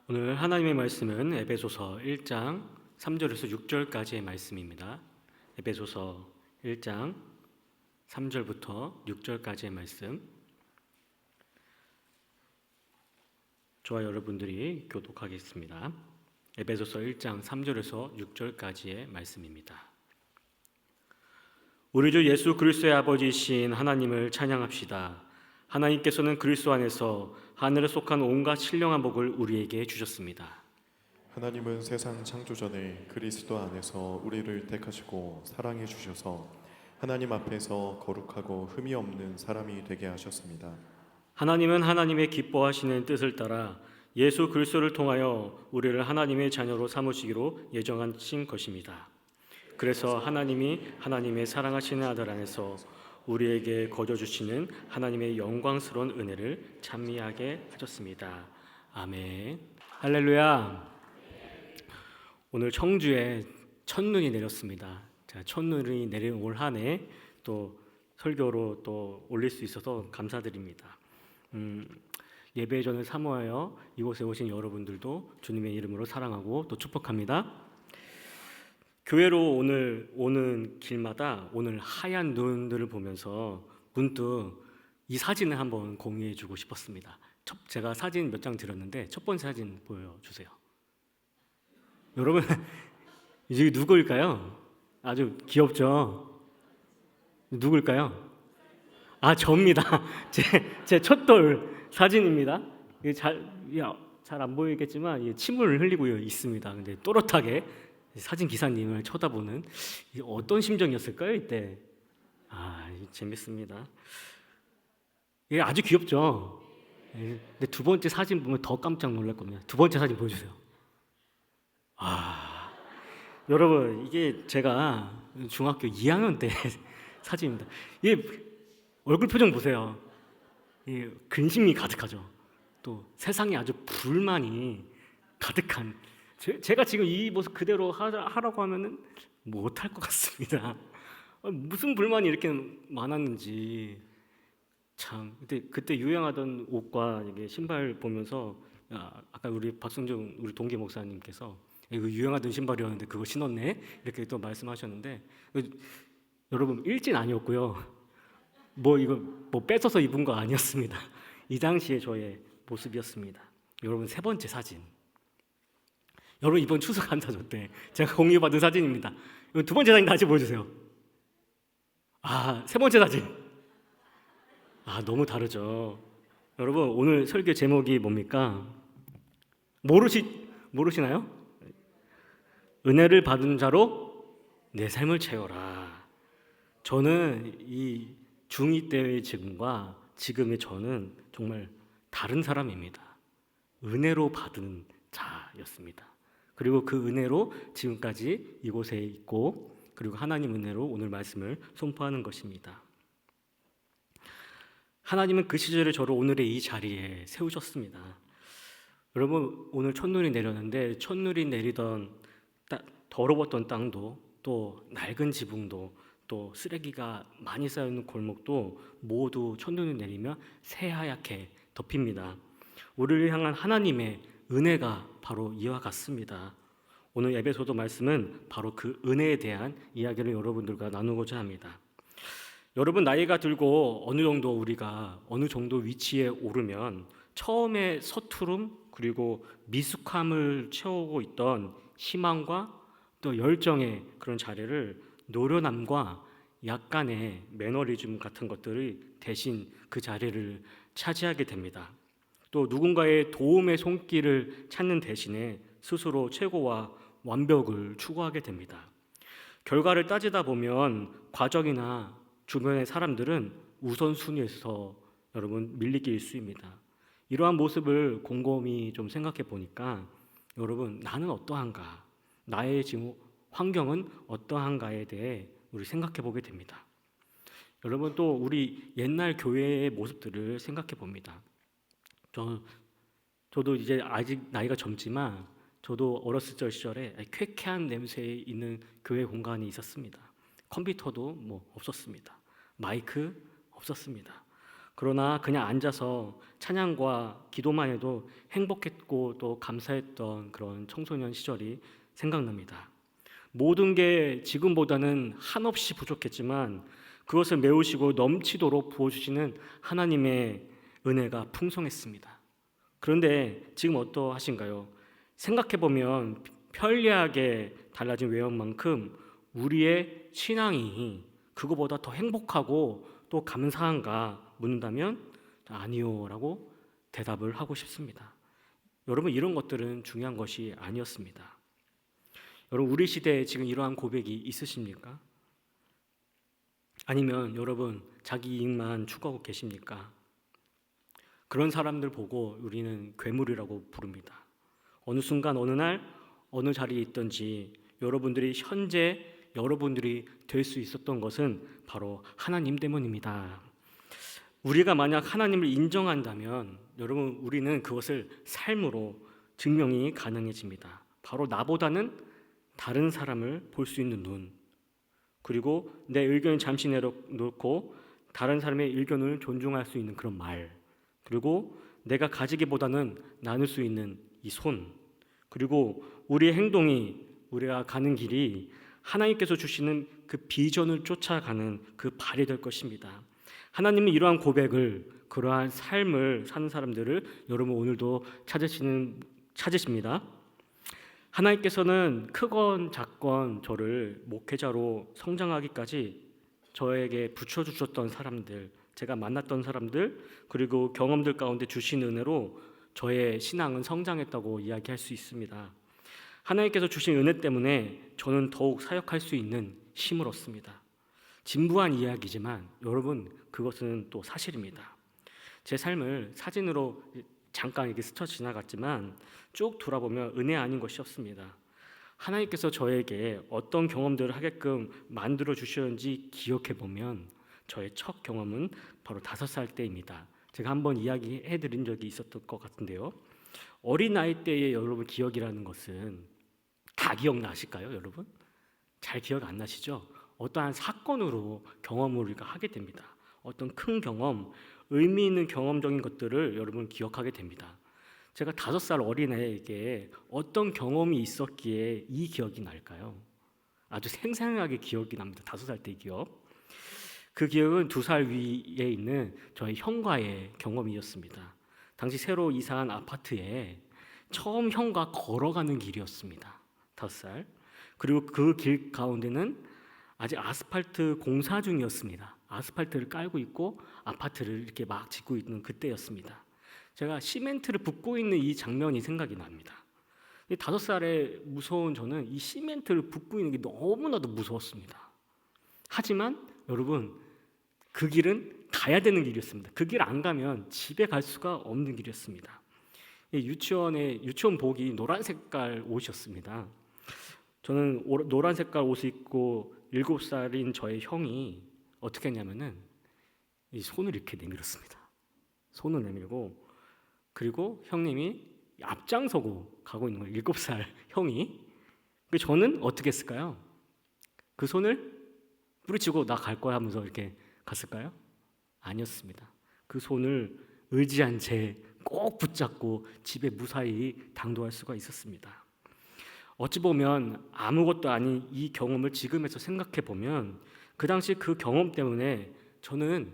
오늘 하나님의 말씀은 에베소서 1장 3절에서 6절까지의 말씀입니다. 에베소서 1장 3절부터 6절까지의 말씀. 저와 여러분들이 교독하겠습니다. 에베소서 1장 3절에서 6절까지의 말씀입니다. 우리 주 예수 그리스도의 아버지이신 하나님을 찬양합시다. 하나님께서는 그리스도 안에서 하늘에 속한 온갖 신령한 복을 우리에게 주셨습니다. 하나님은 세상 창조 전에 그리스도 안에서 우리를 택하시고 사랑해 주셔서 하나님 앞에서 거룩하고 흠이 없는 사람이 되게 하셨습니다. 하나님은 하나님의 기뻐하시는 뜻을 따라 예수 그리스도를 통하여 우리를 하나님의 자녀로 삼으시기로 예정하신 것입니다. 그래서 하나님이 하나님의 사랑하시는 아들 안에서 우리에게 거저 주시는 하나님의 영광스러운 은혜를 찬미하게 하셨습니다. 아멘. 할렐루야. 오늘 청주에 첫눈이 내렸습니다. 자, 첫눈이 내린 올 한 해 또 설교로 또 올릴 수 있어서 감사드립니다. 예배 전을 사모하여 이곳에 오신 여러분들도 주님의 이름으로 사랑하고 또 축복합니다. 교회로 오늘 오는 길마다 오늘 하얀 눈들을 보면서 문득 이 사진을 한번 공유해주고 싶었습니다. 제가 사진 몇 장 드렸는데 첫 번째 사진 보여주세요. 여러분 이게 누구일까요? 아주 귀엽죠? 누굴까요? 아, 저입니다. 제 첫돌 사진입니다. 잘 안 보이겠지만 침을 흘리고 있습니다. 근데 또렷하게 사진 기사님을 쳐다보는 어떤 심정이었을까요 이때? 재밌습니다. 이게 아주 귀엽죠. 근데 두 번째 사진 보면 더 깜짝 놀랄 겁니다. 두 번째 사진 보여주세요. 여러분 이게 제가 중학교 2학년 때 사진입니다. 이게 얼굴 표정 보세요. 이게 근심이 가득하죠. 또 세상에 아주 불만이 가득한. 제가 지금 이 모습 그대로 하라고 하면은 못할 것 같습니다. 무슨 불만이 이렇게 많았는지 참. 그때 유행하던 옷과 이게 신발 보면서 아까 우리 박성정 우리 동기 목사님께서 이거 유행하던 신발이었는데 그거 신었네 이렇게 또 말씀하셨는데 여러분 일진 아니었고요. 이거 뺏어서 입은 거 아니었습니다. 이 당시에 저의 모습이었습니다. 여러분 세 번째 사진. 여러분 이번 추석 감사절 때 제가 공유받은 사진입니다. 두 번째 사진 다시 보여주세요. 세 번째 사진. 너무 다르죠. 여러분 오늘 설교 제목이 뭡니까? 모르시나요? 은혜를 받은 자로 내 삶을 채워라. 저는 이 중2 때의 지금과 지금의 저는 정말 다른 사람입니다. 은혜로 받은 자였습니다. 그리고 그 은혜로 지금까지 이곳에 있고 그리고 하나님 은혜로 오늘 말씀을 선포하는 것입니다. 하나님은 그 시절에 저를 오늘의 이 자리에 세우셨습니다. 여러분 오늘 첫눈이 내렸는데 첫눈이 내리던 더러웠던 땅도 또 낡은 지붕도 또 쓰레기가 많이 쌓여있는 골목도 모두 첫눈이 내리면 새하얗게 덮입니다. 우리를 향한 하나님의 은혜가 바로 이와 같습니다. 오늘 에베소서 말씀은 바로 그 은혜에 대한 이야기를 여러분들과 나누고자 합니다. 여러분 나이가 들고 우리가 어느 정도 위치에 오르면 처음에 서투름 그리고 미숙함을 채우고 있던 희망과 또 열정의 그런 자리를 노련함과 약간의 매너리즘 같은 것들이 대신 그 자리를 차지하게 됩니다. 또 누군가의 도움의 손길을 찾는 대신에 스스로 최고와 완벽을 추구하게 됩니다. 결과를 따지다 보면 과정이나 주변의 사람들은 우선순위에서 여러분 밀리기 일쑤입니다. 이러한 모습을 곰곰이 좀 생각해 보니까 여러분 나는 어떠한가? 나의 지금 환경은 어떠한가에 대해 우리 생각해 보게 됩니다. 여러분 또 우리 옛날 교회의 모습들을 생각해 봅니다. 저도 이제 아직 나이가 젊지만 저도 어렸을 시절에 쾌쾌한 냄새에 있는 교회 공간이 있었습니다. 컴퓨터도 없었습니다. 마이크 없었습니다. 그러나 그냥 앉아서 찬양과 기도만 해도 행복했고 또 감사했던 그런 청소년 시절이 생각납니다. 모든 게 지금보다는 한없이 부족했지만 그것을 메우시고 넘치도록 부어주시는 하나님의 은혜가 풍성했습니다. 그런데 지금 어떠하신가요? 생각해보면 편리하게 달라진 외형만큼 우리의 신앙이 그거보다 더 행복하고 또 감사한가 묻는다면 아니요 라고 대답을 하고 싶습니다. 여러분, 이런 것들은 중요한 것이 아니었습니다. 여러분, 우리 시대에 지금 이러한 고백이 있으십니까? 아니면 여러분 자기 이익만 추구하고 계십니까? 그런 사람들 보고 우리는 괴물이라고 부릅니다. 어느 순간 어느 날 어느 자리에 있든지 여러분들이 현재 여러분들이 될 수 있었던 것은 바로 하나님 때문입니다. 우리가 만약 하나님을 인정한다면 여러분 우리는 그것을 삶으로 증명이 가능해집니다. 바로 나보다는 다른 사람을 볼 수 있는 눈, 그리고 내 의견을 잠시 내려놓고 다른 사람의 의견을 존중할 수 있는 그런 말, 그리고 내가 가지기보다는 나눌 수 있는 이 손, 그리고 우리의 행동이 우리가 가는 길이 하나님께서 주시는 그 비전을 쫓아가는 그 발이 될 것입니다. 하나님은 이러한 고백을, 그러한 삶을 사는 사람들을 여러분 오늘도 찾으십니다. 하나님께서는 크건 작건 저를 목회자로 성장하기까지 저에게 붙여주셨던 사람들, 제가 만났던 사람들, 그리고 경험들 가운데 주신 은혜로 저의 신앙은 성장했다고 이야기할 수 있습니다. 하나님께서 주신 은혜 때문에 저는 더욱 사역할 수 있는 힘을 얻습니다. 진부한 이야기지만 여러분 그것은 또 사실입니다. 제 삶을 사진으로 잠깐 이렇게 스쳐 지나갔지만 쭉 돌아보면 은혜 아닌 것이 없습니다. 하나님께서 저에게 어떤 경험들을 하게끔 만들어 주셨는지 기억해 보면 저의 첫 경험은 바로 5살 때입니다. 제가 한번 이야기해 드린 적이 있었던 것 같은데요. 어린 나이 때의 여러분 기억이라는 것은 다 기억나실까요, 여러분? 잘 기억 안 나시죠? 어떠한 사건으로 경험을 우리가 하게 됩니다. 어떤 큰 경험, 의미 있는 경험적인 것들을 여러분 기억하게 됩니다. 제가 5살 어린애에게 어떤 경험이 있었기에 이 기억이 날까요? 아주 생생하게 기억이 납니다. 5살 때 기억. 그 기억은 2살 위에 있는 저희 형과의 경험이었습니다. 당시 새로 이사한 아파트에 처음 형과 걸어가는 길이었습니다. 5살. 그리고 그 길 가운데는 아직 아스팔트 공사 중이었습니다. 아스팔트를 깔고 있고 아파트를 이렇게 막 짓고 있는 그때였습니다. 제가 시멘트를 붓고 있는 이 장면이 생각이 납니다. 5살에 무서운 저는 이 시멘트를 붓고 있는 게 너무나도 무서웠습니다. 하지만 여러분 그 길은 가야 되는 길이었습니다. 그 길 안 가면 집에 갈 수가 없는 길이었습니다. 유치원복이 노란 색깔 옷이었습니다. 저는 노란 색깔 옷을 입고 7살인 저의 형이 어떻게 했냐면은 이 손을 이렇게 내밀었습니다. 손을 내밀고 그리고 형님이 앞장서고 가고 있는 거예요. 7살 형이. 저는 어떻게 했을까요? 그 손을 뿌리치고 나 갈 거야 하면서 이렇게 갔을까요? 아니었습니다. 그 손을 의지한 채 꼭 붙잡고 집에 무사히 당도할 수가 있었습니다. 어찌 보면 아무것도 아닌 이 경험을 지금에서 생각해 보면 그 당시 그 경험 때문에 저는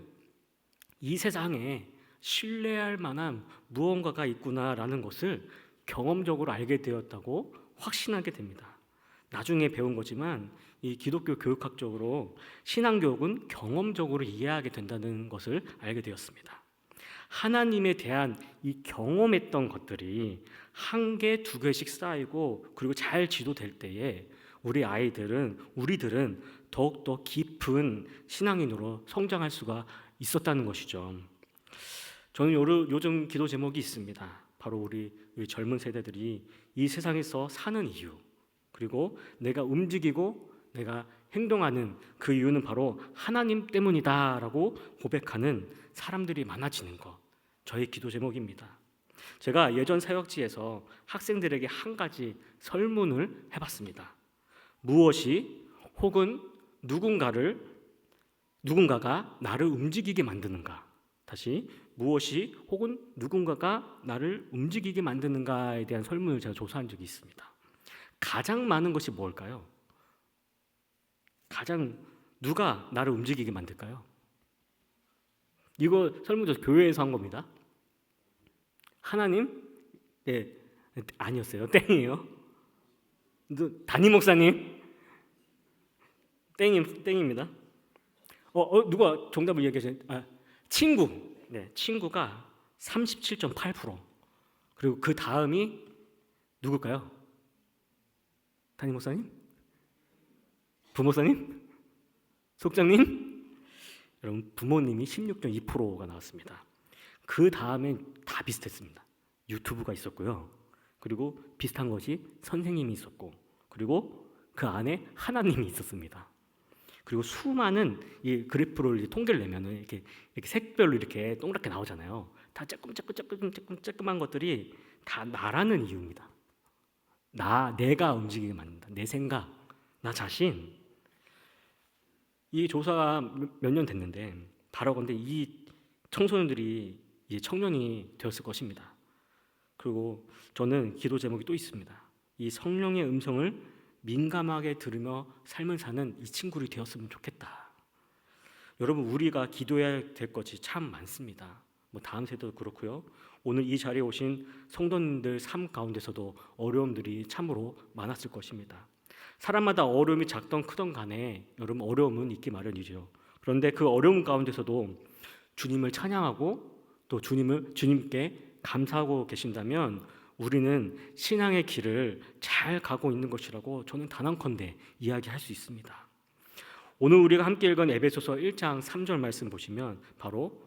이 세상에 신뢰할 만한 무언가가 있구나라는 것을 경험적으로 알게 되었다고 확신하게 됩니다. 나중에 배운 거지만 이 기독교 교육학적으로 신앙교육은 경험적으로 이해하게 된다는 것을 알게 되었습니다. 하나님에 대한 이 경험했던 것들이 1개, 2개씩 쌓이고 그리고 잘 지도될 때에 우리들은 더욱더 깊은 신앙인으로 성장할 수가 있었다는 것이죠. 저는 요즘 기도 제목이 있습니다. 바로 우리 젊은 세대들이 이 세상에서 사는 이유, 그리고 내가 움직이고 내가 행동하는 그 이유는 바로 하나님 때문이다라고 고백하는 사람들이 많아지는 것, 저의 기도 제목입니다. 제가 예전 사역지에서 학생들에게 한 가지 설문을 해봤습니다. 무엇이 혹은 누군가가 나를 움직이게 만드는가? 다시 무엇이 혹은 누군가가 나를 움직이게 만드는가에 대한 설문을 제가 조사한 적이 있습니다. 가장 많은 것이 뭘까요? 가장 누가 나를 움직이게 만들까요? 이거 설문조사 교회에서 한 겁니다. 하나님? 네, 아니었어요. 땡이에요. 담임 목사님? 땡입니다. 누가 정답을 얘기하셨어요? 친구. 네, 친구가 37.8%. 그리고 그 다음이 누굴까요? 담임 목사님? 부목사님? 속장님? 여러분, 부모님이 16.2%가 나왔습니다. 그 다음엔 다 비슷했습니다. 유튜브가 있었고요. 그리고 비슷한 것이 선생님이 있었고, 그리고 그 안에 하나님이 있었습니다. 그리고 수많은 이 그래프를 이제 통계를 내면은 이렇게 색별로 이렇게 동그랗게 나오잖아요. 다 조금한 것들이 다 나라는 이유입니다. 내가 움직이게 만든다. 내 생각, 나 자신. 이 조사가 몇 년 됐는데 바라건대 이 청소년들이 이제 청년이 되었을 것입니다. 그리고 저는 기도 제목이 또 있습니다. 이 성령의 음성을 민감하게 들으며 삶을 사는 이 친구들이 되었으면 좋겠다. 여러분, 우리가 기도해야 될 것이 참 많습니다. 다음 세대도 그렇고요. 오늘 이 자리에 오신 성도님들 삶 가운데서도 어려움들이 참으로 많았을 것입니다. 사람마다 어려움이 작던 크던 간에 여러분 어려움은 있기 마련이죠. 그런데 그 어려움 가운데서도 주님을 찬양하고 또 주님께 감사하고 계신다면 우리는 신앙의 길을 잘 가고 있는 것이라고 저는 단언컨대 이야기할 수 있습니다. 오늘 우리가 함께 읽은 에베소서 1장 3절 말씀 보시면 바로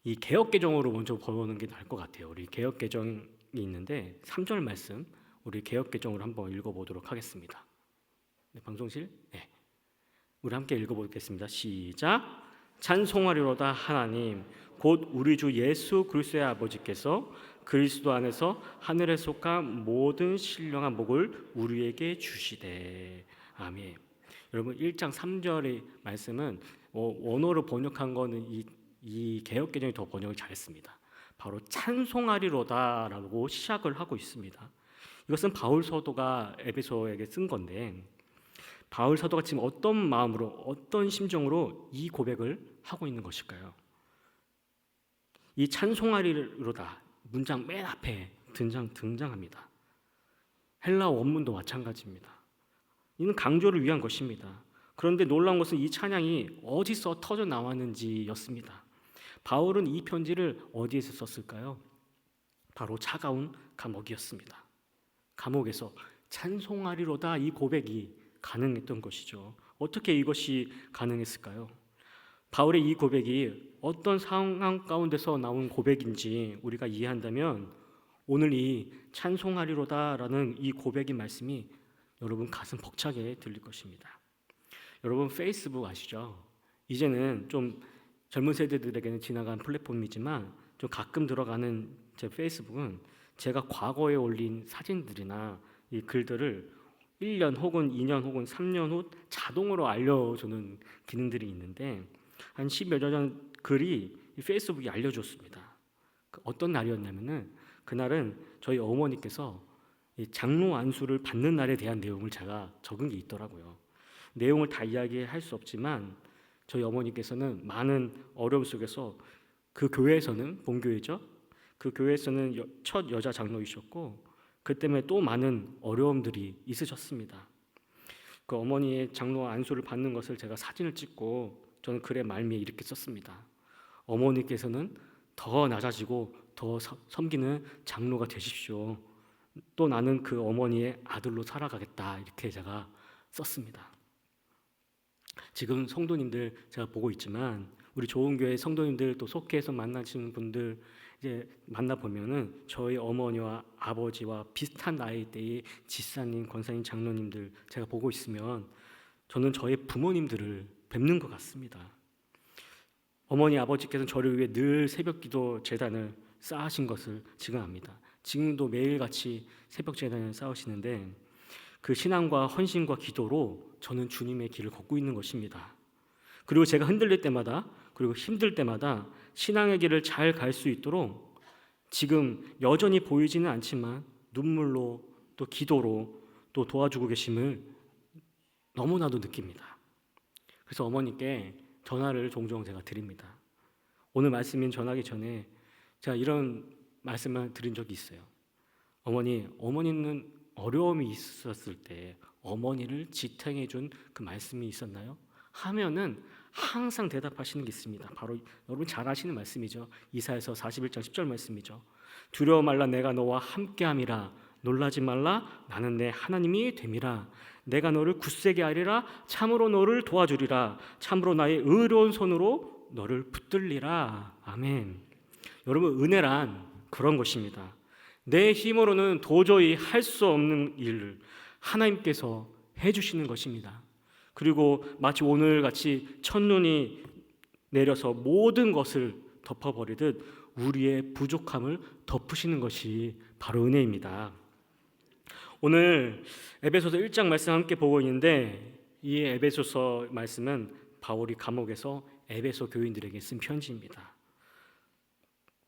이 개역개정으로 먼저 보는 게 나을 것 같아요. 우리 개역개정이 있는데 3절 말씀 우리 개역개정으로 한번 읽어보도록 하겠습니다. 네, 방송실? 네. 우리 함께 읽어보겠습니다. 시작. 찬송하리로다 하나님 곧 우리 주 예수 그리스도의 아버지께서 그리스도 안에서 하늘에 속한 모든 신령한 복을 우리에게 주시되. 아멘. 여러분 1장 3절의 말씀은 원어로 번역한 거는 이 개역개정이 더 번역을 잘했습니다. 바로 찬송하리로다라고 시작을 하고 있습니다. 이것은 바울 사도가 에베소에게 쓴 건데 바울 사도가 지금 어떤 마음으로 어떤 심정으로 이 고백을 하고 있는 것일까요? 이 찬송하리로다 문장 맨 앞에 등장합니다. 헬라 원문도 마찬가지입니다. 이는 강조를 위한 것입니다. 그런데 놀라운 것은 이 찬양이 어디서 터져 나왔는지였습니다. 바울은 이 편지를 어디에서 썼을까요? 바로 차가운 감옥이었습니다. 감옥에서 찬송하리로다 이 고백이 가능했던 것이죠. 어떻게 이것이 가능했을까요? 바울의 이 고백이 어떤 상황 가운데서 나온 고백인지 우리가 이해한다면 오늘 이 찬송하리로다라는 이 고백의 말씀이 여러분 가슴 벅차게 들릴 것입니다. 여러분 페이스북 아시죠? 이제는 좀 젊은 세대들에게는 지나간 플랫폼이지만 좀 가끔 들어가는 제 페이스북은 제가 과거에 올린 사진들이나 이 글들을 1년 혹은 2년 혹은 3년 후 자동으로 알려주는 기능들이 있는데 한 10여 년 전 글이 페이스북이 알려줬습니다. 어떤 날이었냐면은 그날은 저희 어머니께서 이 장로 안수를 받는 날에 대한 내용을 제가 적은 게 있더라고요. 내용을 다 이야기할 수 없지만 저희 어머니께서는 많은 어려움 속에서 그 교회에서는 본교회죠. 그 교회에서는 첫 여자 장로이셨고 그 때문에 또 많은 어려움들이 있으셨습니다. 그 어머니의 장로 안수를 받는 것을 제가 사진을 찍고 저는 글의 말미에 이렇게 썼습니다. 어머니께서는 더 낮아지고 더 섬기는 장로가 되십시오. 또 나는 그 어머니의 아들로 살아가겠다. 이렇게 제가 썼습니다. 지금 성도님들 제가 보고 있지만 우리 좋은 교회 성도님들 또 속해서 만나시는 분들 이제 만나 보면은 저희 어머니와 아버지와 비슷한 나이대의 지사님, 권사님, 장로님들 제가 보고 있으면 저는 저의 부모님들을 뵙는 것 같습니다. 어머니 아버지께서는 저를 위해 늘 새벽기도 제단을 쌓으신 것을 지금 압니다. 지금도 매일같이 새벽 제단을 쌓으시는데 그 신앙과 헌신과 기도로 저는 주님의 길을 걷고 있는 것입니다. 그리고 제가 흔들릴 때마다 그리고 힘들 때마다 신앙의 길을 잘 갈 수 있도록 지금 여전히 보이지는 않지만 눈물로 또 기도로 또 도와주고 계심을 너무나도 느낍니다. 그래서 어머니께 전화를 종종 제가 드립니다. 오늘 말씀인 전하기 전에 제가 이런 말씀을 드린 적이 있어요. 어머니는 어려움이 있었을 때 어머니를 지탱해 준 그 말씀이 있었나요? 하면은 항상 대답하시는 게 있습니다. 바로 여러분 잘 아시는 말씀이죠. 이사야서 41장 10절 말씀이죠. 두려워 말라, 내가 너와 함께함이라. 놀라지 말라, 나는 내 하나님이 됨이라. 내가 너를 굳세게 하리라. 참으로 너를 도와주리라. 참으로 나의 의로운 손으로 너를 붙들리라. 아멘. 여러분, 은혜란 그런 것입니다. 내 힘으로는 도저히 할 수 없는 일을 하나님께서 해주시는 것입니다. 그리고 마치 오늘같이 첫눈이 내려서 모든 것을 덮어버리듯 우리의 부족함을 덮으시는 것이 바로 은혜입니다. 오늘 에베소서 1장 말씀 함께 보고 있는데, 이 에베소서 말씀은 바울이 감옥에서 에베소 교인들에게 쓴 편지입니다.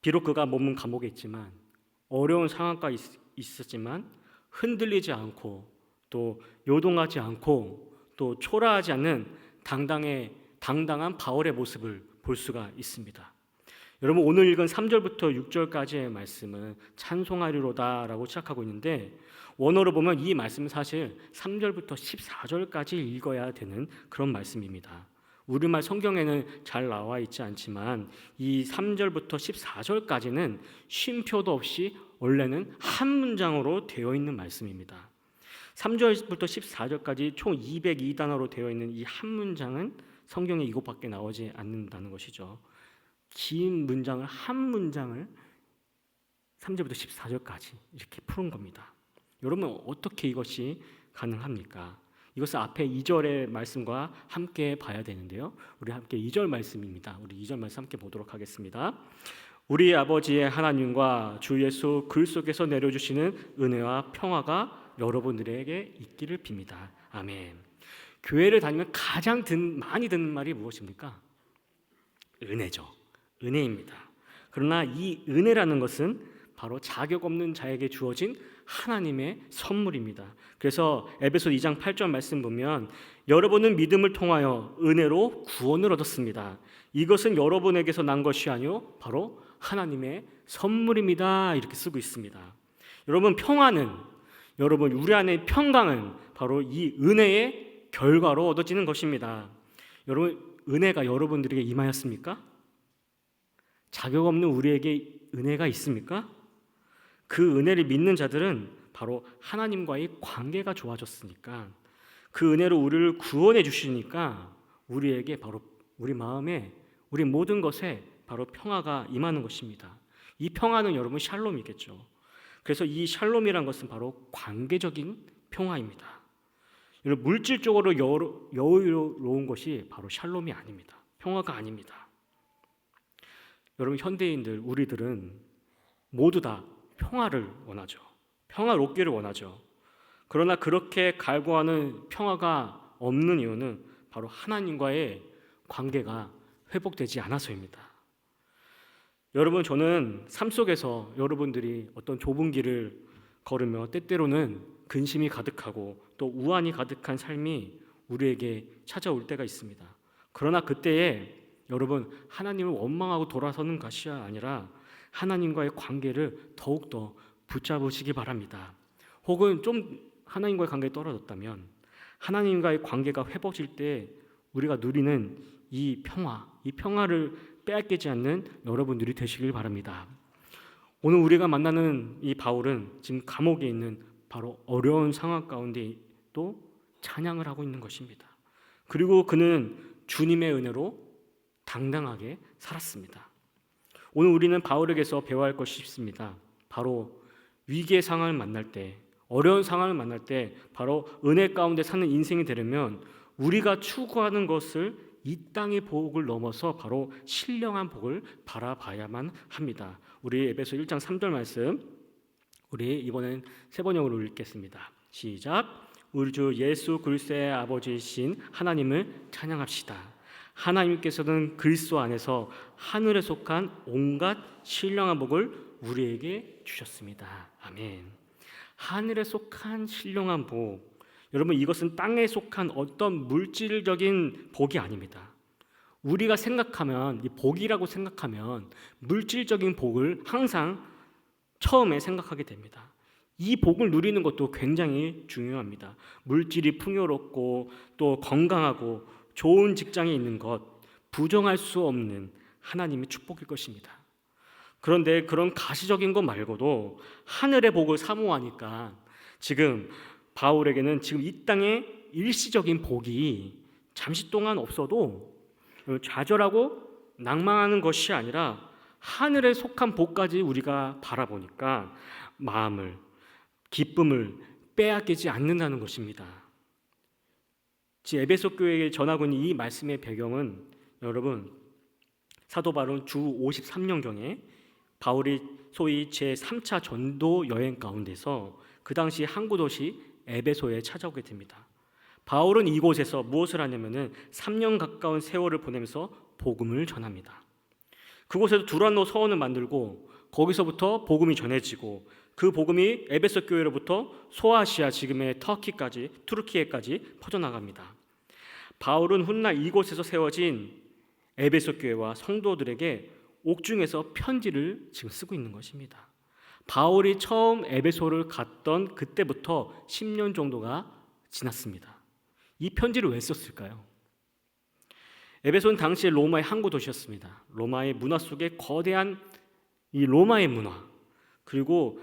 비록 그가 머문 감옥에 있지만, 어려운 상황과 있었지만 흔들리지 않고 또 요동하지 않고 또 초라하지 않는 당당한 바울의 모습을 볼 수가 있습니다. 여러분, 오늘 읽은 3절부터 6절까지의 말씀은 찬송하리로다라고 시작하고 있는데, 원어로 보면 이 말씀은 사실 3절부터 14절까지 읽어야 되는 그런 말씀입니다. 우리말 성경에는 잘 나와 있지 않지만 이 3절부터 14절까지는 쉼표도 없이 원래는 한 문장으로 되어 있는 말씀입니다. 3절부터 14절까지 총 202단어로 되어 있는 이 한 문장은 성경에 이것밖에 나오지 않는다는 것이죠. 긴 문장을 한 문장을 3절부터 14절까지 이렇게 푸는 겁니다. 여러분, 어떻게 이것이 가능합니까? 이것을 앞에 2절의 말씀과 함께 봐야 되는데요. 우리 함께 2절 말씀입니다. 우리 2절 말씀 함께 보도록 하겠습니다. 우리 아버지의 하나님과 주 예수 그리스도께서 내려주시는 은혜와 평화가 여러분들에게 있기를 빕니다. 아멘. 교회를 다니면 가장 많이 듣는 말이 무엇입니까? 은혜죠. 은혜입니다. 그러나 이 은혜라는 것은 바로 자격 없는 자에게 주어진 하나님의 선물입니다. 그래서 에베소 2장 8절 말씀 보면, 여러분은 믿음을 통하여 은혜로 구원을 얻었습니다. 이것은 여러분에게서 난 것이 아니요 바로 하나님의 선물입니다. 이렇게 쓰고 있습니다. 여러분, 여러분 우리 안의 평강은 바로 이 은혜의 결과로 얻어지는 것입니다. 여러분, 은혜가 여러분들에게 임하였습니까? 자격 없는 우리에게 은혜가 있습니까? 그 은혜를 믿는 자들은 바로 하나님과의 관계가 좋아졌으니까, 그 은혜로 우리를 구원해 주시니까 우리에게 바로 우리 마음에, 우리 모든 것에 바로 평화가 임하는 것입니다. 이 평화는 여러분 샬롬이겠죠. 그래서 이 샬롬이란 것은 바로 관계적인 평화입니다. 여러분, 물질적으로 여유로운 것이 바로 샬롬이 아닙니다. 평화가 아닙니다. 여러분, 현대인들, 우리들은 모두 다 평화를 원하죠. 평화롭기를 원하죠. 그러나 그렇게 갈구하는 평화가 없는 이유는 바로 하나님과의 관계가 회복되지 않아서입니다. 여러분, 저는 삶 속에서 여러분들이 어떤 좁은 길을 걸으며 때때로는 근심이 가득하고 또 우환이 가득한 삶이 우리에게 찾아올 때가 있습니다. 그러나 그때에 여러분, 하나님을 원망하고 돌아서는 것이 아니라 하나님과의 관계를 더욱더 붙잡으시기 바랍니다. 혹은 좀 하나님과의 관계가 떨어졌다면 하나님과의 관계가 회복될 때 우리가 누리는 이 평화를 빼앗기지 않는 여러분들이 되시길 바랍니다. 오늘 우리가 만나는 이 바울은 지금 감옥에 있는 바로 어려운 상황 가운데 또 찬양을 하고 있는 것입니다. 그리고 그는 주님의 은혜로 당당하게 살았습니다. 오늘 우리는 바울에게서 배워야 할 것이 있습니다. 바로 위기의 상황을 만날 때, 어려운 상황을 만날 때 바로 은혜 가운데 사는 인생이 되려면 우리가 추구하는 것을 이 땅의 복을 넘어서 바로 신령한 복을 바라봐야만 합니다. 우리 에베소 1장 3절 말씀, 우리 이번엔 세 번역으로 읽겠습니다. 시작. 우리 주 예수 그리스도의 아버지이신 하나님을 찬양합시다. 하나님께서는 그리스도 안에서 하늘에 속한 온갖 신령한 복을 우리에게 주셨습니다. 아멘. 하늘에 속한 신령한 복. 여러분, 이것은 땅에 속한 어떤 물질적인 복이 아닙니다. 우리가 생각하면, 이 복이라고 생각하면 물질적인 복을 항상 처음에 생각하게 됩니다. 이 복을 누리는 것도 굉장히 중요합니다. 물질이 풍요롭고 또 건강하고 좋은 직장에 있는 것, 부정할 수 없는 하나님의 축복일 것입니다. 그런데 그런 가시적인 것 말고도 하늘의 복을 사모하니까 지금 바울에게는 지금 이 땅에 일시적인 복이 잠시 동안 없어도 좌절하고 낭망하는 것이 아니라 하늘에 속한 복까지 우리가 바라보니까 마음을, 기쁨을 빼앗기지 않는다는 것입니다. 에베소 교회에 전하고 있는 이 말씀의 배경은 여러분, 사도 바울은 주 53년경에 바울이 소위 제3차 전도 여행 가운데서 그 당시 항구 도시 에베소에 찾아오게 됩니다. 바울은 이곳에서 무엇을 하냐면은 3년 가까운 세월을 보내면서 복음을 전합니다. 그곳에서 두란노 서원을 만들고 거기서부터 복음이 전해지고 그 복음이 에베소 교회로부터 소아시아 지금의 터키까지 투르키에까지 퍼져나갑니다. 바울은 훗날 이곳에서 세워진 에베소 교회와 성도들에게 옥중에서 편지를 지금 쓰고 있는 것입니다. 바울이 처음 에베소를 갔던 그때부터 10년 정도가 지났습니다. 이 편지를 왜 썼을까요? 에베소는 당시의 로마의 항구 도시였습니다. 로마의 문화 속에 거대한 이 로마의 문화, 그리고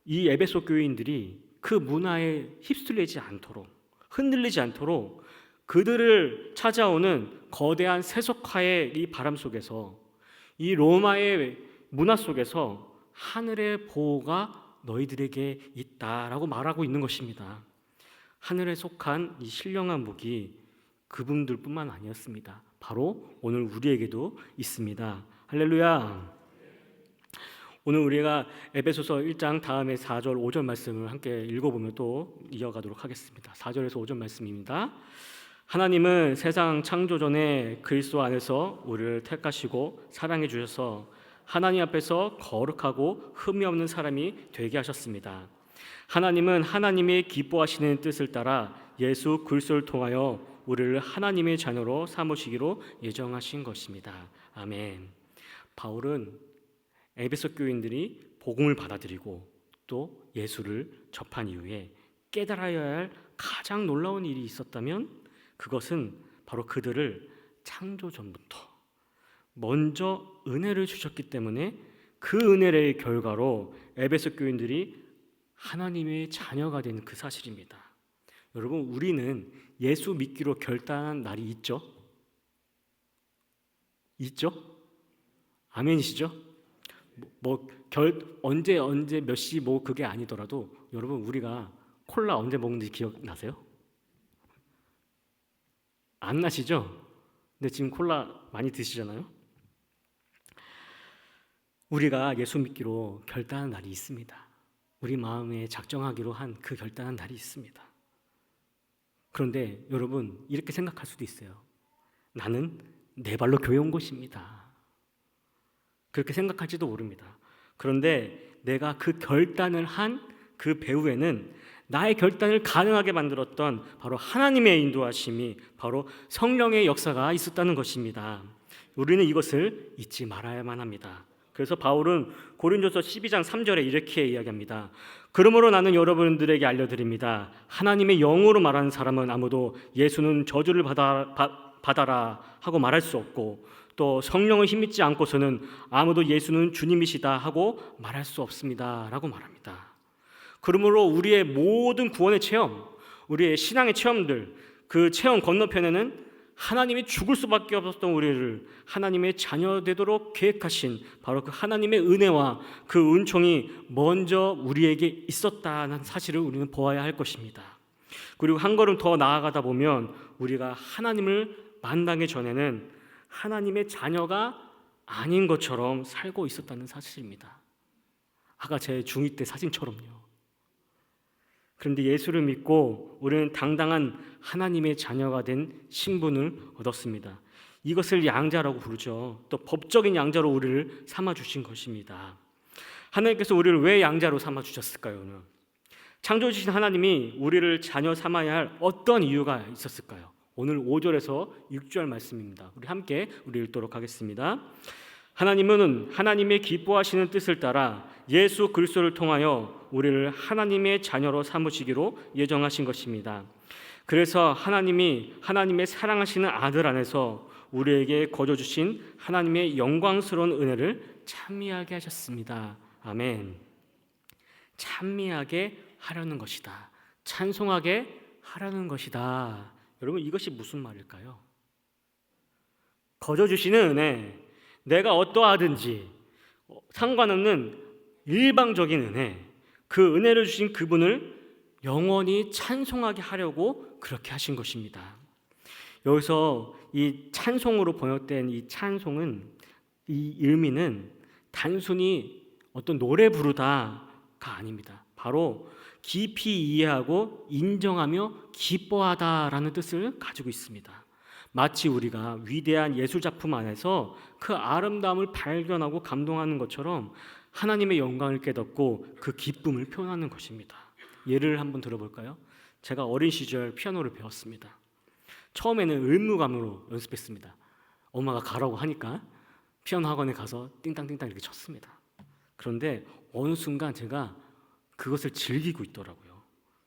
이 에베소 교인들이 그 문화에 휩쓸리지 않도록, 흔들리지 않도록 그들을 찾아오는 거대한 세속화의 이 바람 속에서, 이 로마의 문화 속에서 하늘의 보호가 너희들에게 있다라고 말하고 있는 것입니다. 하늘에 속한 이 신령한 복이 그분들뿐만 아니었습니다. 바로 오늘 우리에게도 있습니다. 할렐루야. 오늘 우리가 에베소서 1장 다음에 4절 5절 말씀을 함께 읽어보면 또 이어가도록 하겠습니다. 4절에서 5절 말씀입니다. 하나님은 세상 창조 전에 그리스도 안에서 우리를 택하시고 사랑해 주셔서 하나님 앞에서 거룩하고 흠이 없는 사람이 되게 하셨습니다. 하나님은 하나님의 기뻐하시는 뜻을 따라 예수 그리스도를 통하여 우리를 하나님의 자녀로 삼으시기로 예정하신 것입니다. 아멘. 바울은 에베소 교인들이 복음을 받아들이고 또 예수를 접한 이후에 깨달아야 할 가장 놀라운 일이 있었다면 그것은 바로 그들을 창조 전부터 먼저 은혜를 주셨기 때문에 그 은혜의 결과로 에베소 교인들이 하나님의 자녀가 된 그 사실입니다. 여러분, 우리는 예수 믿기로 결단한 날이 있죠? 있죠? 아멘이시죠? 언제 몇 시 그게 아니더라도 여러분, 우리가 콜라 언제 먹는지 기억나세요? 안 나시죠? 근데 지금 콜라 많이 드시잖아요. 우리가 예수 믿기로 결단한 날이 있습니다. 우리 마음에 작정하기로 한 그 결단한 날이 있습니다. 그런데 여러분, 이렇게 생각할 수도 있어요. 나는 내 발로 교회 온 것입니다. 그렇게 생각할지도 모릅니다. 그런데 내가 그 결단을 한 그 배후에는 나의 결단을 가능하게 만들었던 바로 하나님의 인도하심이, 바로 성령의 역사가 있었다는 것입니다. 우리는 이것을 잊지 말아야만 합니다. 그래서 바울은 고린도서 12장 3절에 이렇게 이야기합니다. 그러므로 나는 여러분들에게 알려드립니다. 하나님의 영으로 말하는 사람은 아무도 예수는 저주를 받아라 하고 말할 수 없고, 또 성령을 힘입지 않고서는 아무도 예수는 주님이시다 하고 말할 수 없습니다 라고 말합니다. 그러므로 우리의 모든 구원의 체험, 우리의 신앙의 체험들, 그 체험 건너편에는 하나님이 죽을 수밖에 없었던 우리를 하나님의 자녀 되도록 계획하신 바로 그 하나님의 은혜와 그 은총이 먼저 우리에게 있었다는 사실을 우리는 보아야 할 것입니다. 그리고 한 걸음 더 나아가다 보면 우리가 하나님을 만나기 전에는 하나님의 자녀가 아닌 것처럼 살고 있었다는 사실입니다. 아까 제 중2 때 사진처럼요. 그런데 예수를 믿고 우리는 당당한 하나님의 자녀가 된 신분을 얻었습니다. 이것을 양자라고 부르죠. 또 법적인 양자로 우리를 삼아 주신 것입니다. 하나님께서 우리를 왜 양자로 삼아 주셨을까요? 창조 주신 하나님이 우리를 자녀 삼아야 할 어떤 이유가 있었을까요? 오늘 5절에서 6절 말씀입니다. 우리 함께 읽도록 하겠습니다. 하나님은 하나님의 기뻐하시는 뜻을 따라 예수 그리스도를 통하여 우리를 하나님의 자녀로 삼으시기로 예정하신 것입니다. 그래서 하나님이 하나님의 사랑하시는 아들 안에서 우리에게 거저 주신 하나님의 영광스러운 은혜를 찬미하게 하셨습니다. 아멘. 찬미하게 하려는 것이다. 찬송하게 하려는 것이다. 여러분, 이것이 무슨 말일까요? 거저 주시는 은혜, 내가 어떠하든지 상관없는 일방적인 은혜, 그 은혜를 주신 그분을 영원히 찬송하게 하려고 그렇게 하신 것입니다. 여기서 이 찬송으로 번역된 이 찬송은, 이 의미는 단순히 어떤 노래 부르다가 아닙니다. 바로 깊이 이해하고 인정하며 기뻐하다라는 뜻을 가지고 있습니다. 마치 우리가 위대한 예술 작품 안에서 그 아름다움을 발견하고 감동하는 것처럼 하나님의 영광을 깨닫고 그 기쁨을 표현하는 것입니다. 예를 한번 들어볼까요? 제가 어린 시절 피아노를 배웠습니다. 처음에는 의무감으로 연습했습니다. 엄마가 가라고 하니까 피아노 학원에 가서 띵땅띵땅 이렇게 쳤습니다. 그런데 어느 순간 제가 그것을 즐기고 있더라고요.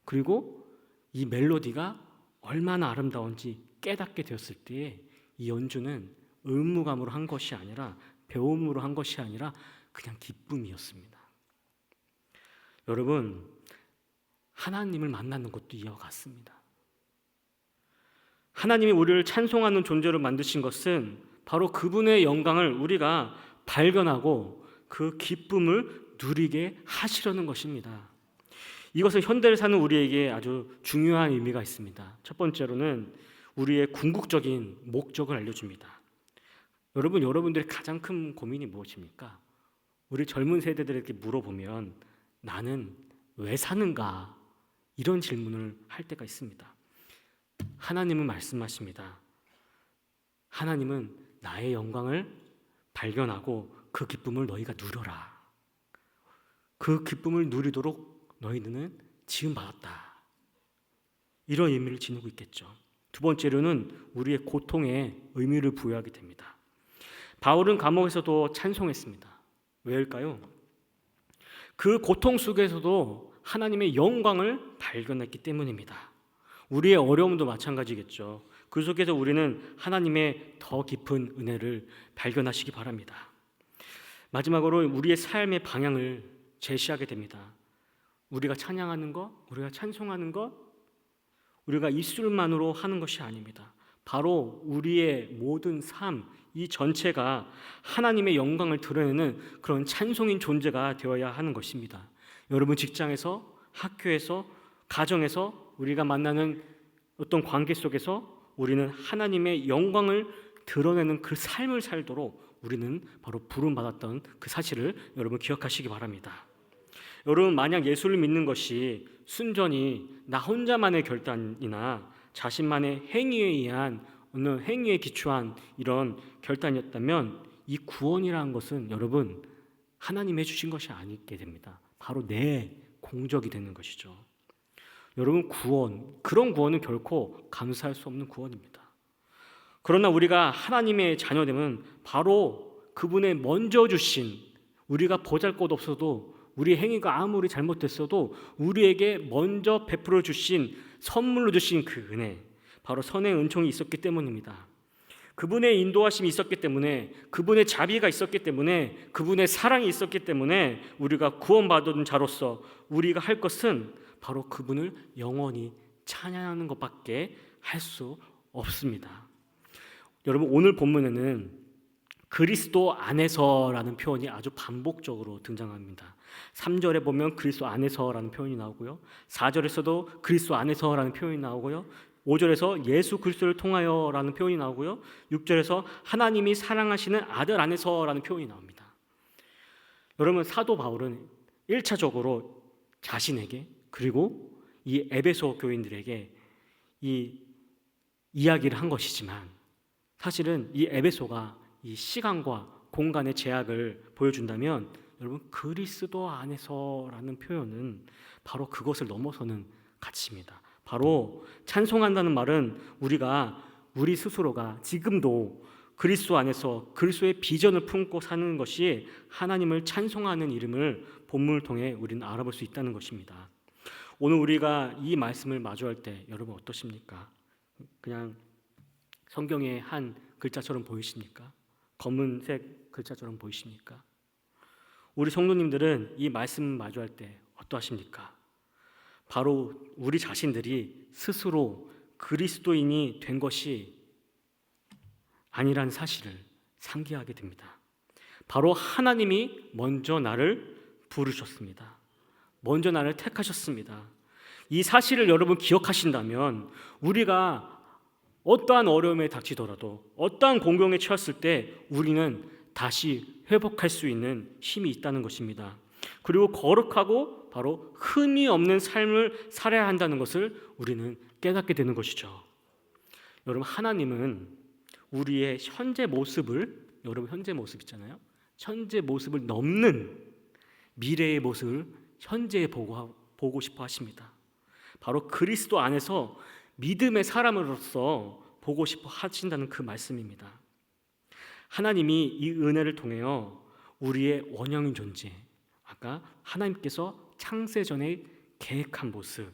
그리고 이 멜로디가 얼마나 아름다운지 깨닫게 되었을 때에 이 연주는 의무감으로 한 것이 아니라, 배움으로 한 것이 아니라 그냥 기쁨이었습니다. 여러분, 하나님을 만나는 것도 이와 같습니다. 하나님이 우리를 찬송하는 존재로 만드신 것은 바로 그분의 영광을 우리가 발견하고 그 기쁨을 누리게 하시려는 것입니다. 이것은 현대를 사는 우리에게 아주 중요한 의미가 있습니다. 첫 번째로는 우리의 궁극적인 목적을 알려줍니다. 여러분들의 가장 큰 고민이 무엇입니까? 우리 젊은 세대들에게 물어보면 나는 왜 사는가? 이런 질문을 할 때가 있습니다. 하나님은 말씀하십니다. 하나님은 나의 영광을 발견하고 그 기쁨을 너희가 누려라. 그 기쁨을 누리도록 너희는 지음받았다. 이런 의미를 지니고 있겠죠. 두 번째로는 우리의 고통에 의미를 부여하게 됩니다. 바울은 감옥에서도 찬송했습니다. 왜일까요? 그 고통 속에서도 하나님의 영광을 발견했기 때문입니다. 우리의 어려움도 마찬가지겠죠. 그 속에서 우리는 하나님의 더 깊은 은혜를 발견하시기 바랍니다. 마지막으로 우리의 삶의 방향을 제시하게 됩니다. 우리가 찬양하는 것, 우리가 찬송하는 것, 우리가 입술만으로 하는 것이 아닙니다. 바로 우리의 모든 삶, 이 전체가 하나님의 영광을 드러내는 그런 찬송인 존재가 되어야 하는 것입니다. 여러분, 직장에서, 학교에서, 가정에서 우리가 만나는 어떤 관계 속에서 우리는 하나님의 영광을 드러내는 그 삶을 살도록 우리는 바로 부름받았던 그 사실을 여러분 기억하시기 바랍니다. 여러분, 만약 예수를 믿는 것이 순전히 나 혼자만의 결단이나 자신만의 행위에 의한 어느 행위에 기초한 이런 결단이었다면 이 구원이라는 것은 여러분 하나님이 해주신 것이 아니게 됩니다. 바로 내 공적이 되는 것이죠. 여러분, 그런 구원은 결코 감사할 수 없는 구원입니다. 그러나 우리가 하나님의 자녀됨은 바로 그분의 먼저 주신, 우리가 보잘것없어도 우리 행위가 아무리 잘못됐어도 우리에게 먼저 베풀어 주신, 선물로 주신 그 은혜, 바로 선의 은총이 있었기 때문입니다. 그분의 인도하심이 있었기 때문에, 그분의 자비가 있었기 때문에, 그분의 사랑이 있었기 때문에 우리가 구원받은 자로서 우리가 할 것은 바로 그분을 영원히 찬양하는 것밖에 할 수 없습니다. 여러분, 오늘 본문에는 그리스도 안에서라는 표현이 아주 반복적으로 등장합니다. 3절에 보면 그리스도 안에서라는 표현이 나오고요, 4절에서도 그리스도 안에서라는 표현이 나오고요, 5절에서 예수 그리스도를 통하여라는 표현이 나오고요, 6절에서 하나님이 사랑하시는 아들 안에서라는 표현이 나옵니다. 여러분, 사도 바울은 1차적으로 자신에게 그리고 이 에베소 교인들에게 이 이야기를 한 것이지만 사실은 이 에베소가 이 시간과 공간의 제약을 보여준다면 여러분 그리스도 안에서라는 표현은 바로 그것을 넘어서는 가치입니다. 바로 찬송한다는 말은 우리 스스로가 지금도 그리스도 안에서 그리스도의 비전을 품고 사는 것이 하나님을 찬송하는 이름을 본문을 통해 우리는 알아볼 수 있다는 것입니다. 오늘 우리가 이 말씀을 마주할 때 여러분 어떠십니까? 그냥 성경의 한 글자처럼 보이십니까? 검은색 글자처럼 보이십니까? 우리 성도님들은 이 말씀을 마주할 때 어떠하십니까? 바로 우리 자신들이 스스로 그리스도인이 된 것이 아니란 사실을 상기하게 됩니다. 바로 하나님이 먼저 나를 부르셨습니다. 먼저 나를 택하셨습니다. 이 사실을 여러분 기억하신다면 우리가 어떠한 어려움에 닥치더라도 어떠한 공경에 처했을 때 우리는 다시 회복할 수 있는 힘이 있다는 것입니다. 그리고 거룩하고 바로 흠이 없는 삶을 살아야 한다는 것을 우리는 깨닫게 되는 것이죠. 여러분 하나님은 우리의 현재 모습을 여러분 현재 모습 있잖아요. 현재 모습을 넘는 미래의 모습을 현재에 보고 싶어 하십니다. 바로 그리스도 안에서 믿음의 사람으로서 보고 싶어 하신다는 그 말씀입니다. 하나님이 이 은혜를 통해 우리의 원형인 존재, 아까 하나님께서 창세 전에 계획한 모습,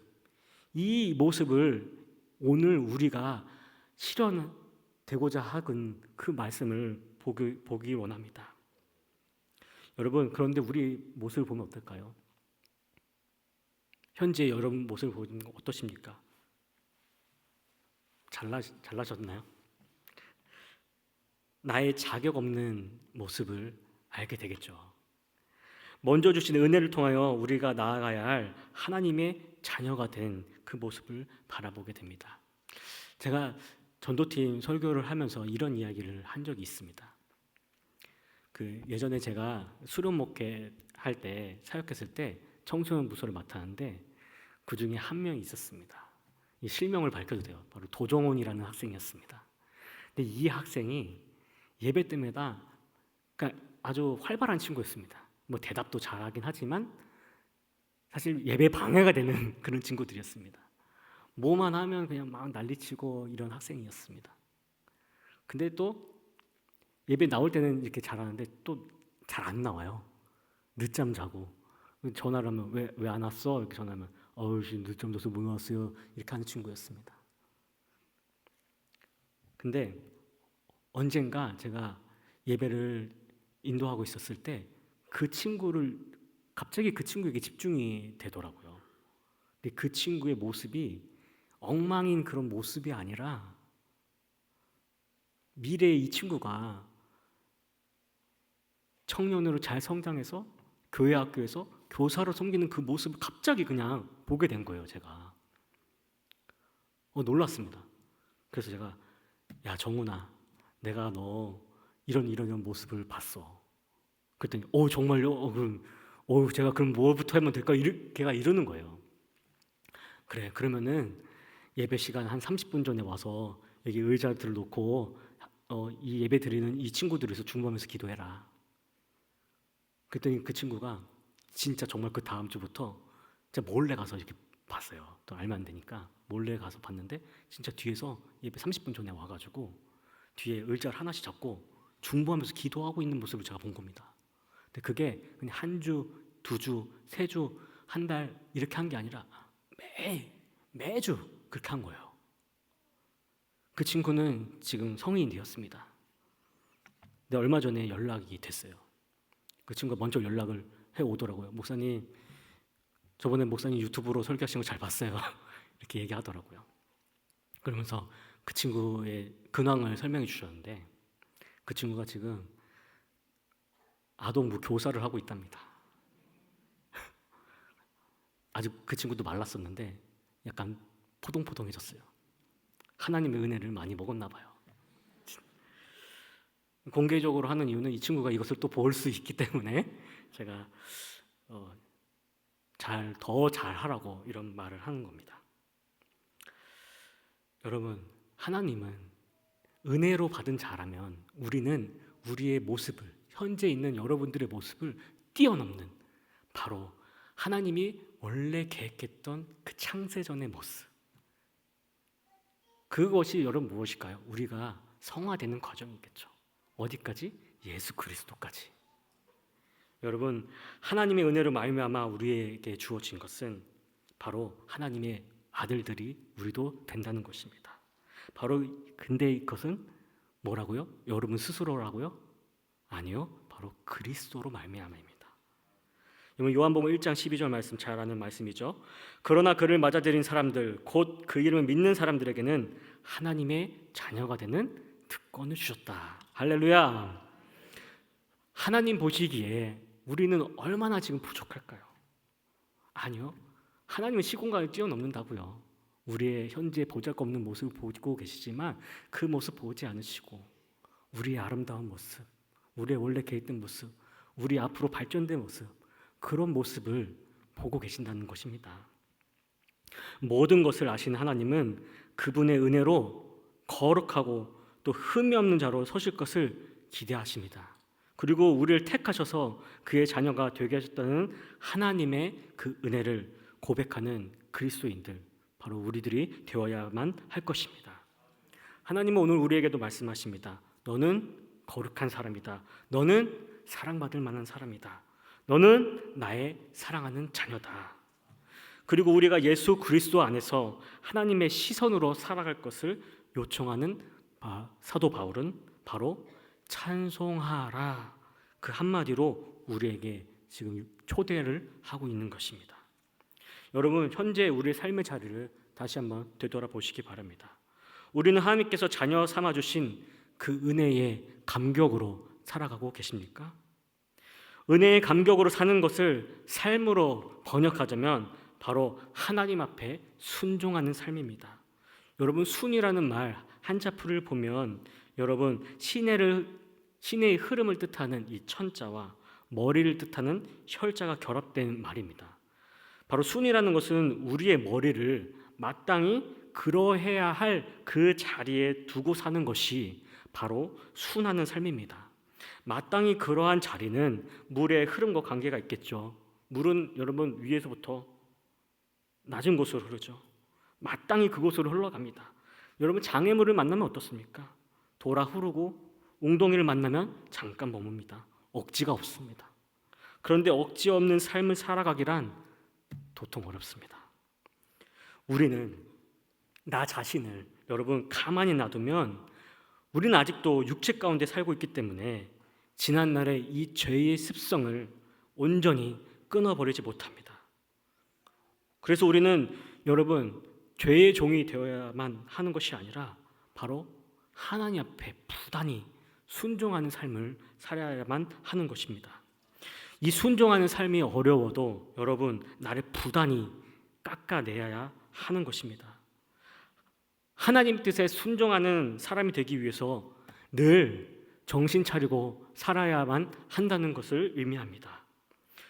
이 모습을 오늘 우리가 실현되고자 하는 그 말씀을 보기 원합니다. 여러분 그런데 우리 모습을 보면 어떨까요? 현재 여러분 모습을 보면 어떠십니까? 잘나셨나요? 나의 자격 없는 모습을 알게 되겠죠. 먼저 주신 은혜를 통하여 우리가 나아가야 할 하나님의 자녀가 된 그 모습을 바라보게 됩니다. 제가 전도팀 설교를 하면서 이런 이야기를 한 적이 있습니다. 예전에 제가 수련 목회 할 때 사역했을 때 청소년 부서를 맡았는데 그 중에 한 명이 있었습니다. 이 실명을 밝혀도 돼요. 바로 도정원이라는 학생이었습니다. 근데 이 학생이 예배 때마다 그러니까 아주 활발한 친구였습니다. 뭐 대답도 잘하긴 하지만 사실 예배 방해가 되는 그런 친구들이었습니다. 뭐만 하면 그냥 막 난리치고 이런 학생이었습니다. 근데 또 예배 나올 때는 이렇게 잘하는데 또 잘 안 나와요. 늦잠 자고 전화를 하면 왜 안 왔어? 이렇게 전화하면 늦잠 자서 못 왔어요. 이렇게 하는 친구였습니다. 근데 언젠가 제가 예배를 인도하고 있었을 때 갑자기 그 친구에게 집중이 되더라고요. 근데 그 친구의 모습이 엉망인 그런 모습이 아니라 미래의 이 친구가 청년으로 잘 성장해서 교회 학교에서 교사로 섬기는 그 모습을 갑자기 그냥 보게 된 거예요. 제가 놀랐습니다. 그래서 제가 야 정훈아, 내가 너 이런 모습을 봤어. 그랬더니 정말요? 그럼 제가 그럼 뭐부터 하면 될까? 걔가 이러는 거예요. 그래, 그러면은 예배 시간 한 30분 전에 와서 여기 의자들을 놓고 이 예배 드리는 이 친구들에서 중보하면서 기도해라. 그랬더니 그 친구가 진짜 정말 그 다음 주부터 진짜 몰래 가서 이렇게 봤어요. 또 알면 안 되니까 몰래 가서 봤는데 진짜 뒤에서 예배 30분 전에 와가지고 뒤에 의자를 하나씩 잡고 중보하면서 기도하고 있는 모습을 제가 본 겁니다. 근데 그게 그냥 한 주, 두 주, 세 주, 한 달 이렇게 한 게 아니라 매주 그렇게 한 거예요. 그 친구는 지금 성인이 되었습니다. 근데 얼마 전에 연락이 됐어요. 그 친구가 먼저 연락을 해 오더라고요. 목사님, 저번에 목사님 유튜브로 설교하신 거 잘 봤어요. 이렇게 얘기하더라고요. 그러면서 그 친구의 근황을 설명해 주셨는데 그 친구가 지금 아동부 교사를 하고 있답니다. 아주 그 친구도 말랐었는데 약간 포동포동해졌어요. 하나님의 은혜를 많이 먹었나 봐요. 공개적으로 하는 이유는 이 친구가 이것을 또 볼 수 있기 때문에 제가 더 잘하라고 이런 말을 하는 겁니다. 여러분, 하나님은 은혜로 받은 자라면 우리는 우리의 모습을, 현재 있는 여러분들의 모습을 뛰어넘는 바로 하나님이 원래 계획했던 그 창세전의 모습, 그것이 여러분 무엇일까요? 우리가 성화되는 과정이겠죠. 어디까지? 예수 그리스도까지. 여러분, 하나님의 은혜로 말미암아 우리에게 주어진 것은 바로 하나님의 아들들이 우리도 된다는 것입니다. 바로 근데 이것은 뭐라고요? 여러분 스스로라고요? 아니요, 바로 그리스도로 말미암아입니다. 여러분, 요한복음 1장 12절 말씀 잘 아는 말씀이죠. 그러나 그를 맞아들인 사람들, 곧 그 이름을 믿는 사람들에게는 하나님의 자녀가 되는 특권을 주셨다. 할렐루야. 하나님 보시기에 우리는 얼마나 지금 부족할까요? 아니요, 하나님은 시공간을 뛰어넘는다고요. 우리의 현재 보잘것없는 모습을 보고 계시지만 그 모습 보지 않으시고 우리의 아름다운 모습, 우리의 원래 계획된 모습, 우리 앞으로 발전된 모습, 그런 모습을 보고 계신다는 것입니다. 모든 것을 아시는 하나님은 그분의 은혜로 거룩하고 또 흠이 없는 자로 서실 것을 기대하십니다. 그리고 우리를 택하셔서 그의 자녀가 되게 하셨다는 하나님의 그 은혜를 고백하는 그리스도인들, 바로 우리들이 되어야만 할 것입니다. 하나님은 오늘 우리에게도 말씀하십니다. 너는 거룩한 사람이다. 너는 사랑받을 만한 사람이다. 너는 나의 사랑하는 자녀다. 그리고 우리가 예수 그리스도 안에서 하나님의 시선으로 살아갈 것을 요청하는 사도 바울은 바로 찬송하라, 그 한마디로 우리에게 지금 초대를 하고 있는 것입니다. 여러분, 현재 우리의 삶의 자리를 다시 한번 되돌아보시기 바랍니다. 우리는 하나님께서 자녀 삼아주신 그 은혜의 감격으로 살아가고 계십니까? 은혜의 감격으로 사는 것을 삶으로 번역하자면 바로 하나님 앞에 순종하는 삶입니다. 여러분, 순이라는 말 한자풀을 보면 여러분 시내의 흐름을 뜻하는 이 천자와 머리를 뜻하는 혈자가 결합된 말입니다. 바로 순이라는 것은 우리의 머리를 마땅히 그러해야 할 그 자리에 두고 사는 것이 바로 순하는 삶입니다. 마땅히 그러한 자리는 물의 흐름과 관계가 있겠죠. 물은 여러분 위에서부터 낮은 곳으로 흐르죠. 마땅히 그곳으로 흘러갑니다. 여러분, 장애물을 만나면 어떻습니까? 돌아 흐르고 웅덩이를 만나면 잠깐 머뭅니다. 억지가 없습니다. 그런데 억지 없는 삶을 살아가기란 도통 어렵습니다. 우리는 나 자신을 여러분 가만히 놔두면 우리는 아직도 육체 가운데 살고 있기 때문에 지난날의 이 죄의 습성을 온전히 끊어버리지 못합니다. 그래서 우리는 여러분 죄의 종이 되어야만 하는 것이 아니라 바로 하나님 앞에 부단히 순종하는 삶을 살아야만 하는 것입니다. 이 순종하는 삶이 어려워도 여러분 나를 부단히 깎아내야 하는 것입니다. 하나님 뜻에 순종하는 사람이 되기 위해서 늘 정신 차리고 살아야만 한다는 것을 의미합니다.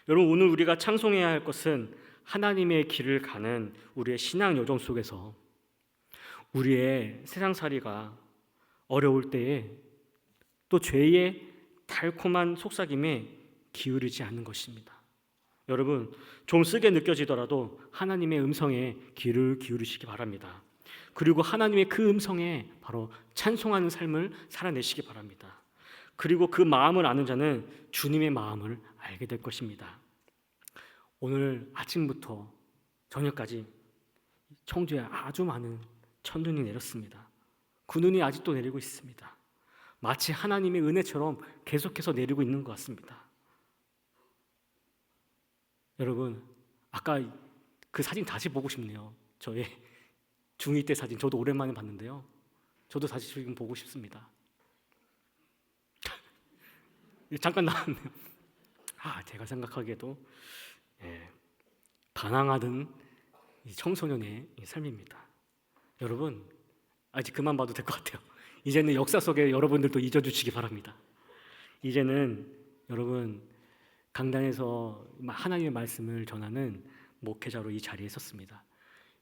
여러분, 오늘 우리가 찬송해야 할 것은 하나님의 길을 가는 우리의 신앙 여정 속에서 우리의 세상살이가 어려울 때에 또 죄의 달콤한 속삭임에 기울이지 않는 것입니다. 여러분, 좀 쓰게 느껴지더라도 하나님의 음성에 귀를 기울이시기 바랍니다. 그리고 하나님의 그 음성에 바로 찬송하는 삶을 살아내시기 바랍니다. 그리고 그 마음을 아는 자는 주님의 마음을 알게 될 것입니다. 오늘 아침부터 저녁까지 청주에 아주 많은 첫눈이 내렸습니다. 그 눈이 아직도 내리고 있습니다. 마치 하나님의 은혜처럼 계속해서 내리고 있는 것 같습니다. 여러분, 아까 그 사진 다시 보고 싶네요. 저의 중2 때 사진, 저도 오랜만에 봤는데요. 저도 다시 지금 보고 싶습니다. 잠깐 나왔네요. 제가 생각하기에도 반항하던 이 청소년의 삶입니다. 여러분, 이제 그만 봐도 될 것 같아요. 이제는 역사 속에 여러분들도 잊어주시기 바랍니다. 이제는 여러분 강단에서 하나님의 말씀을 전하는 목회자로 이 자리에 섰습니다.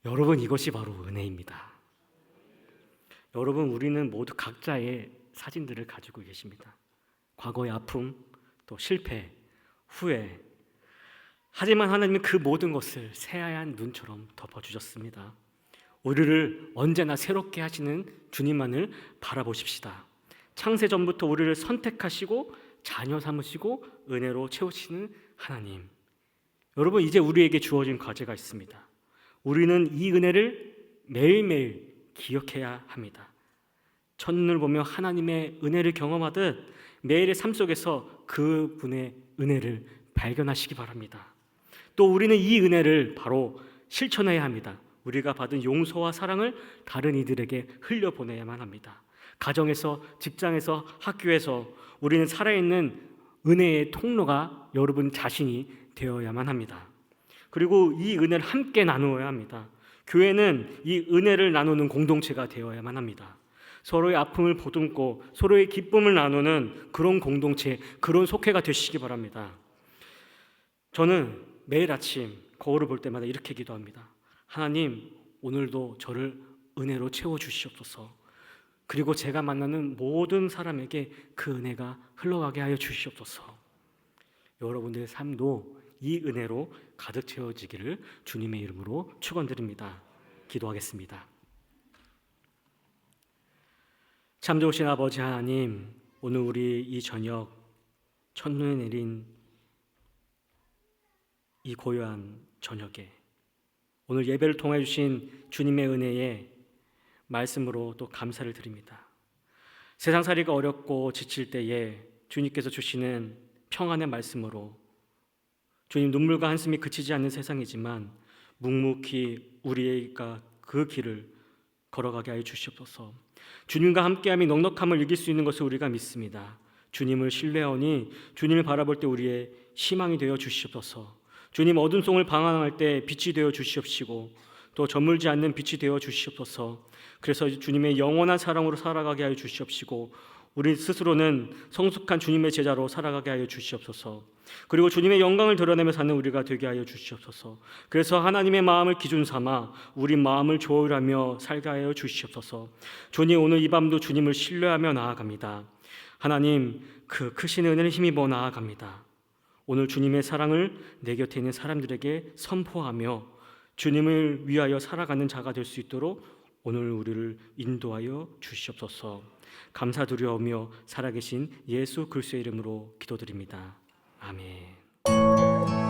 여러분, 이것이 바로 은혜입니다. 여러분, 우리는 모두 각자의 사진들을 가지고 계십니다. 과거의 아픔, 또 실패, 후회. 하지만 하나님은 그 모든 것을 새하얀 눈처럼 덮어주셨습니다. 우리를 언제나 새롭게 하시는 주님만을 바라보십시다. 창세전부터 우리를 선택하시고 자녀 삼으시고 은혜로 채우시는 하나님. 여러분, 이제 우리에게 주어진 과제가 있습니다. 우리는 이 은혜를 매일매일 기억해야 합니다. 첫눈을 보며 하나님의 은혜를 경험하듯 매일의 삶 속에서 그분의 은혜를 발견하시기 바랍니다. 또 우리는 이 은혜를 바로 실천해야 합니다. 우리가 받은 용서와 사랑을 다른 이들에게 흘려보내야만 합니다. 가정에서, 직장에서, 학교에서 우리는 살아있는 은혜의 통로가 여러분 자신이 되어야만 합니다. 그리고 이 은혜를 함께 나누어야 합니다. 교회는 이 은혜를 나누는 공동체가 되어야만 합니다. 서로의 아픔을 보듬고 서로의 기쁨을 나누는 그런 공동체, 그런 속회가 되시기 바랍니다. 저는 매일 아침 거울을 볼 때마다 이렇게 기도합니다. 하나님, 오늘도 저를 은혜로 채워주시옵소서. 그리고 제가 만나는 모든 사람에게 그 은혜가 흘러가게 하여 주시옵소서. 여러분들의 삶도 이 은혜로 가득 채워지기를 주님의 이름으로 축원드립니다. 기도하겠습니다. 참 좋으신 아버지 하나님, 오늘 우리 이 저녁 첫눈에 내린 이 고요한 저녁에 오늘 예배를 통해 주신 주님의 은혜에 말씀으로 또 감사를 드립니다. 세상살이가 어렵고 지칠 때에 주님께서 주시는 평안의 말씀으로 주님, 눈물과 한숨이 그치지 않는 세상이지만 묵묵히 우리가 그 길을 걸어가게 하여 주시옵소서. 주님과 함께함이 넉넉함을 이길 수 있는 것을 우리가 믿습니다. 주님을 신뢰하오니 주님을 바라볼 때 우리의 희망이 되어 주시옵소서. 주님, 어둠 속을 방황할 때 빛이 되어 주시옵시고 또 저물지 않는 빛이 되어 주시옵소서. 그래서 주님의 영원한 사랑으로 살아가게 하여 주시옵시고 우리 스스로는 성숙한 주님의 제자로 살아가게 하여 주시옵소서. 그리고 주님의 영광을 드러내며 사는 우리가 되게 하여 주시옵소서. 그래서 하나님의 마음을 기준 삼아 우리 마음을 조율하며 살게 하여 주시옵소서. 주님, 오늘 이 밤도 주님을 신뢰하며 나아갑니다. 하나님, 그 크신 은혜를 힘입어 나아갑니다. 오늘 주님의 사랑을 내 곁에 있는 사람들에게 선포하며 주님을 위하여 살아가는 자가 될 수 있도록 오늘 우리를 인도하여 주시옵소서. 감사드리오며 살아계신 예수 그리스도의 이름으로 기도드립니다. 아멘.